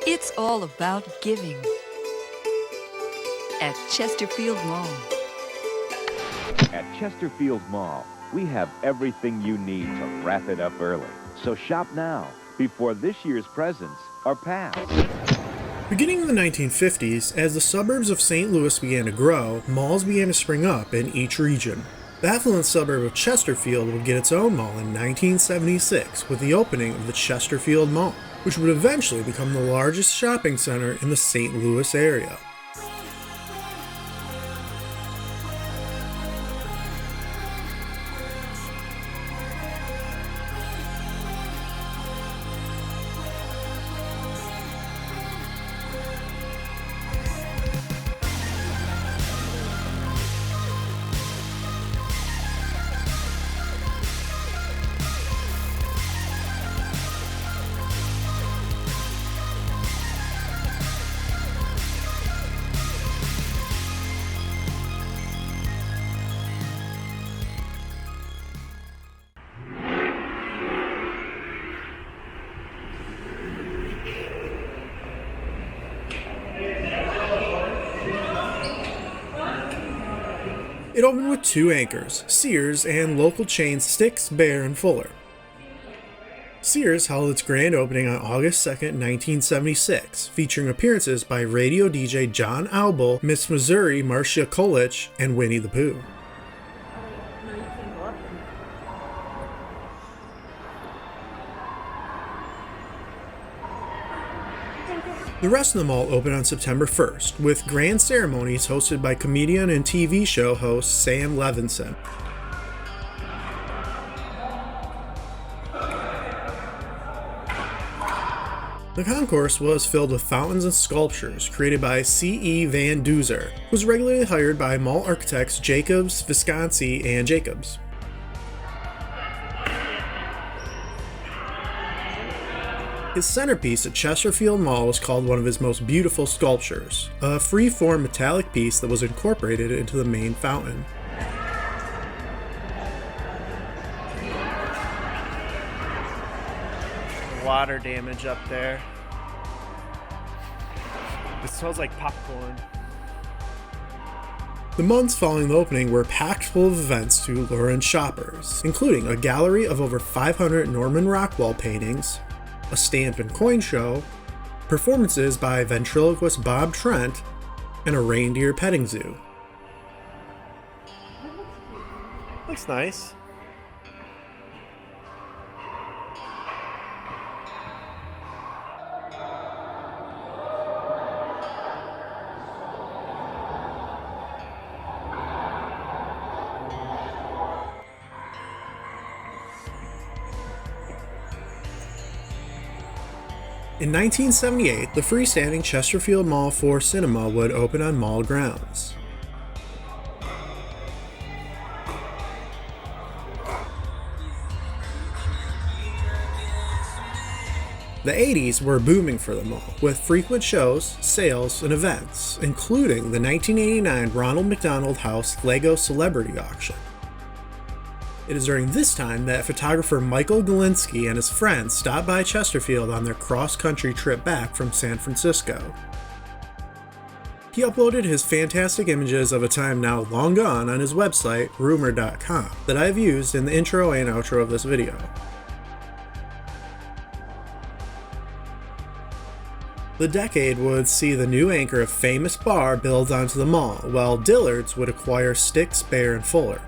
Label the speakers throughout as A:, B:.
A: It's all about giving at Chesterfield Mall.
B: At Chesterfield Mall, we have everything you need to wrap it up early. So shop now, before this year's presents are past.
C: Beginning in the 1950s, as the suburbs of St. Louis began to grow, malls began to spring up in each region. The affluent suburb of Chesterfield would get its own mall in 1976 with the opening of the Chesterfield Mall, which would eventually become the largest shopping center in the St. Louis area. It opened with two anchors, Sears and local chains Sticks, Bear, and Fuller. Sears held its grand opening on August 2, 1976, featuring appearances by radio DJ John Albel, Miss Missouri Marcia Kolich, and Winnie the Pooh. The rest of the mall opened on September 1st, with grand ceremonies hosted by comedian and TV show host Sam Levinson. The concourse was filled with fountains and sculptures created by C.E. Van Duzer, who was regularly hired by mall architects Jacobs, Visconti, and Jacobs. His centerpiece at Chesterfield Mall was called one of his most beautiful sculptures, a free-form metallic piece that was incorporated into the main fountain.
D: Water damage up there. It smells like popcorn.
C: The months following the opening were packed full of events to lure in shoppers, including a gallery of over 500 Norman Rockwell paintings, a stamp and coin show, performances by ventriloquist Bob Trent, and a reindeer petting zoo.
D: Looks nice.
C: In 1978, the freestanding Chesterfield Mall 4 Cinema would open on mall grounds. The 80s were booming for the mall, with frequent shows, sales, and events, including the 1989 Ronald McDonald House Lego Celebrity Auction. It is during this time that photographer Michael Galinsky and his friends stopped by Chesterfield on their cross-country trip back from San Francisco. He uploaded his fantastic images of a time now long gone on his website, rumor.com, that I have used in the intro and outro of this video. The decade would see the new anchor of Famous Bar build onto the mall, while Dillard's would acquire Sticks, Bear, and Fuller.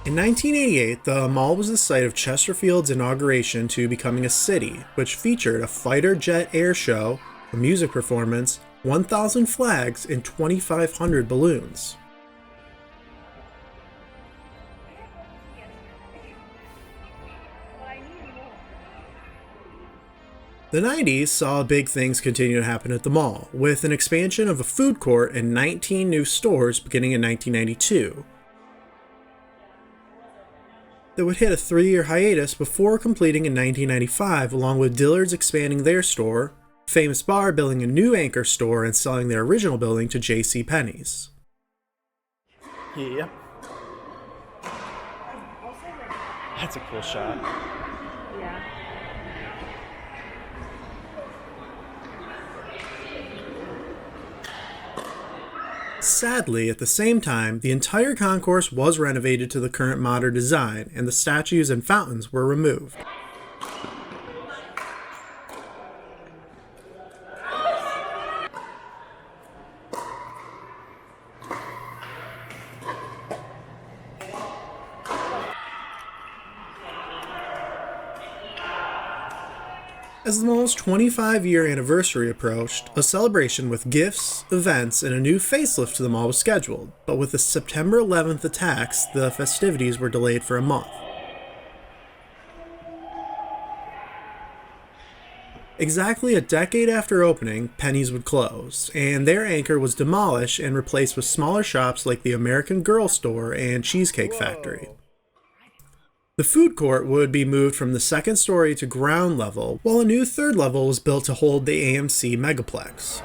C: In 1988, the mall was the site of Chesterfield's inauguration to becoming a city, which featured a fighter jet air show, a music performance, 1,000 flags, and 2,500 balloons. The 90s saw big things continue to happen at the mall, with an expansion of a food court and 19 new stores beginning in 1992. That would hit a 3-year hiatus before completing in 1995, along with Dillard's expanding their store, Famous Bar building a new anchor store and selling their original building to J.C. Penney's.
D: Yeah. That's a cool shot.
E: Yeah.
C: Sadly, at the same time, the entire concourse was renovated to the current modern design, and the statues and fountains were removed. As the mall's 25-year anniversary approached, a celebration with gifts, events, and a new facelift to the mall was scheduled, but with the September 11th attacks, the festivities were delayed for a month. Exactly a decade after opening, Penny's would close, and their anchor was demolished and replaced with smaller shops like the American Girl Store and Cheesecake Factory. The food court would be moved from the second story to ground level, while a new third level was built to hold the AMC Megaplex.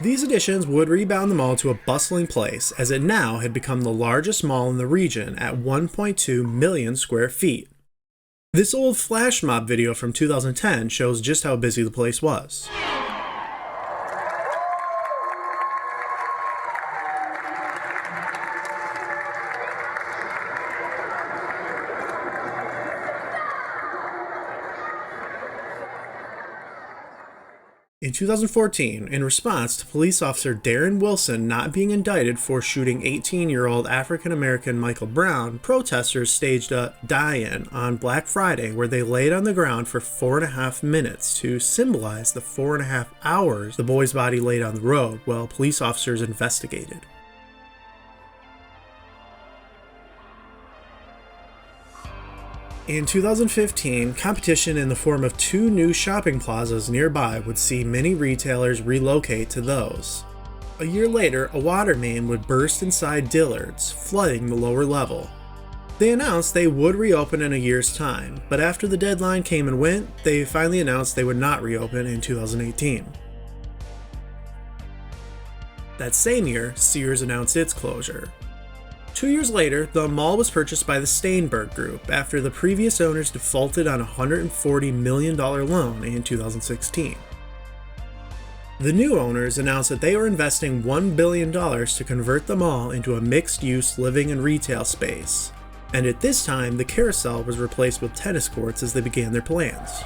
C: These additions would rebound the mall to a bustling place, as it now had become the largest mall in the region at 1.2 million square feet. This old flash mob video from 2010 shows just how busy the place was. In 2014, in response to police officer Darren Wilson not being indicted for shooting 18-year-old African-American Michael Brown, protesters staged a die-in on Black Friday where they laid on the ground for 4.5 minutes to symbolize the 4.5 hours the boy's body laid on the road while police officers investigated. In 2015, competition in the form of 2 new shopping plazas nearby would see many retailers relocate to those. A year later, a water main would burst inside Dillard's, flooding the lower level. They announced they would reopen in a year's time, but after the deadline came and went, they finally announced they would not reopen in 2018. That same year, Sears announced its closure. 2 years later, the mall was purchased by the Steinberg Group after the previous owners defaulted on a $140 million loan in 2016. The new owners announced that they were investing $1 billion to convert the mall into a mixed-use living and retail space, and at this time the carousel was replaced with tennis courts as they began their plans.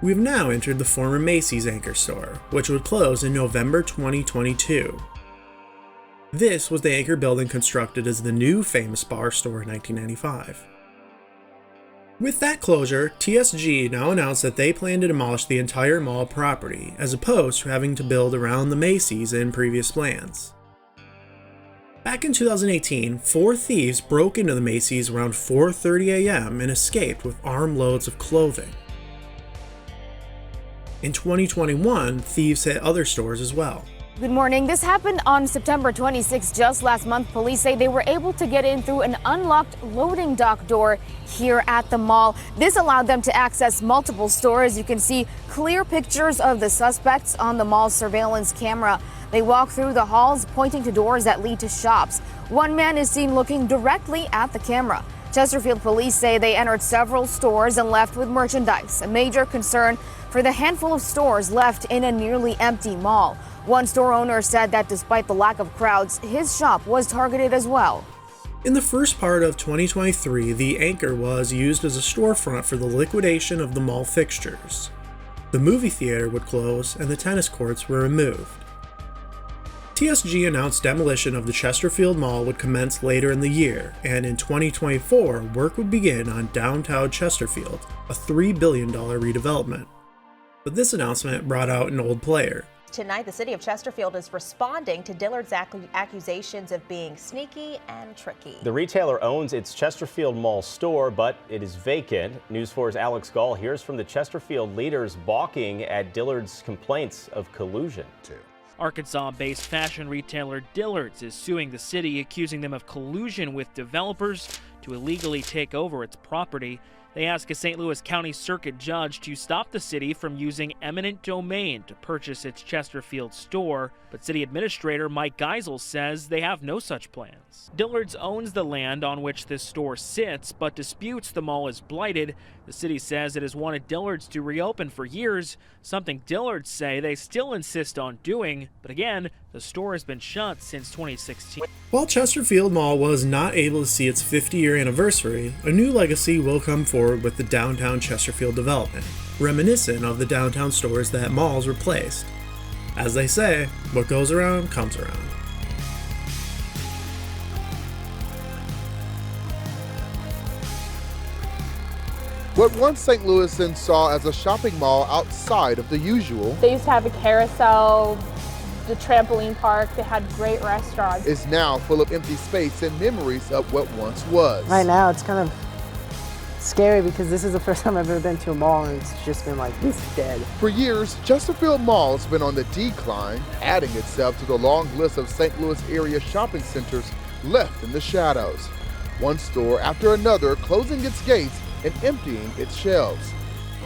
C: We've now entered the former Macy's anchor store, which would close in November 2022. This was the anchor building constructed as the new famous bar store in 1995. With that closure, TSG now announced that they plan to demolish the entire mall property, as opposed to having to build around the Macy's in previous plans. Back in 2018, 4 thieves broke into the Macy's around 4:30 a.m. and escaped with armloads of clothing. In 2021, thieves hit other stores as well.
E: Good morning. This happened on September 26, just last month. Police say they were able to get in through an unlocked loading dock door here at the mall. This allowed them to access multiple stores. You can see clear pictures of the suspects on the mall's surveillance camera. They walk through the halls, pointing to doors that lead to shops. One man is seen looking directly at the camera. Chesterfield police say they entered several stores and left with merchandise, a major concern for the handful of stores left in a nearly empty mall. One store owner said that despite the lack of crowds, his shop was targeted as well.
C: In the first part of 2023, the anchor was used as a storefront for the liquidation of the mall fixtures. The movie theater would close and the tennis courts were removed. TSG announced demolition of the Chesterfield Mall would commence later in the year, and in 2024, work would begin on downtown Chesterfield, a $3 billion redevelopment. But this announcement brought out an old player.
F: Tonight, the city of Chesterfield is responding to Dillard's accusations of being sneaky and tricky.
G: The retailer owns its Chesterfield Mall store, but it is vacant. News 4's Alex Gall hears from the Chesterfield leaders balking at Dillard's complaints of collusion.
H: Arkansas-based fashion retailer Dillard's is suing the city, accusing them of collusion with developers to illegally take over its property. They ask a St. Louis County Circuit judge to stop the city from using eminent domain to purchase its Chesterfield store, but city administrator Mike Geisel says they have no such plans. Dillard's owns the land on which this store sits, but disputes the mall is blighted. The city says it has wanted Dillard's to reopen for years, something Dillard's say they still insist on doing, but again, the store has been shut since 2016.
C: While Chesterfield Mall was not able to see its 50-year anniversary, a new legacy will come forward with the downtown Chesterfield development, reminiscent of the downtown stores that malls replaced. As they say, what goes around comes around.
I: What once St. Louisans saw as a shopping mall outside of the usual,
J: they used to have a carousel, the trampoline park, they had great restaurants,
I: is now full of empty space and memories of what once was.
K: Right now it's kind of scary because this is the first time I've ever been to a mall and it's just been like, this is dead.
I: For years, Chesterfield Mall has been on the decline, adding itself to the long list of St. Louis area shopping centers left in the shadows. One store after another closing its gates and emptying its shelves.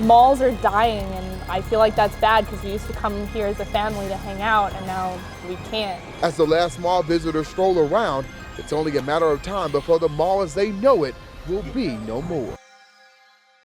J: Malls are dying, and I feel like that's bad because we used to come here as a family to hang out, and now we can't.
I: As the last mall visitors stroll around, it's only a matter of time before the mall as they know it will be no more.